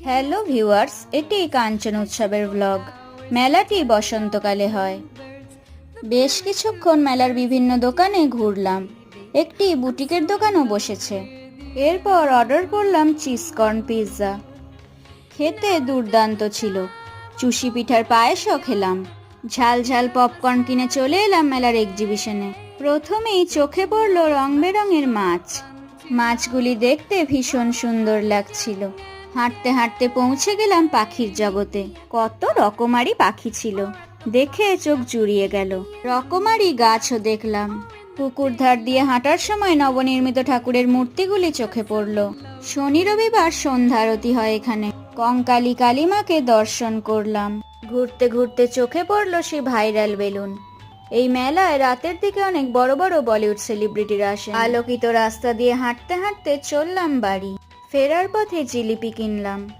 Hello viewers, এটি কাঞ্চন উৎসবের blog. মেলাটি বসন্তকালে হয়। বেশ কিছুক্ষণ মেলার বিভিন্ন দোকানে ঘুরলাম। একটি বুটিকের দোকানও বসেছে। এরপর অর্ডার করলাম চিজকর্ন পিৎজা। খেতে দুর্দান্ত ছিল। চুষি পিঠার পায়েসও খেলাম। ঝাল ঝাল পপকর্ন কিনে চলে এলাম মেলার এক্সিবিশনে। প্রথমেই চোখে পড়ল রং বেরঙের মাছ। মাছগুলি দেখতে ভীষণ সুন্দর লাগছিল। হাঁটতে হাঁটতে পৌঁছে গেলাম পাখির জগতে। কত রকমারি পাখি ছিল, দেখে চোখ জুড়িয়ে গেল। রকমারি গাছও দেখলাম। পুকুর ধার দিয়ে হাঁটার সময় নবনির্মিত ঠাকুরের মূর্তিগুলি চোখে পড়ল। শনি রবিবার সন্ধ্যা আরতি হয় এখানে। কঙ্কালী কালীমাকে দর্শন করলাম। ঘুরতে ঘুরতে চোখে পড়ল সেই ভাইরাল বেলুন। এই মেলায় রাতের দিকে অনেক বড় বড় বলিউড সেলিব্রিটিরা আসেন। আলোকিত রাস্তা দিয়ে হাঁটতে হাঁটতে চললাম বাড়ি। ফেরার পথে জিলিপি কিনলাম।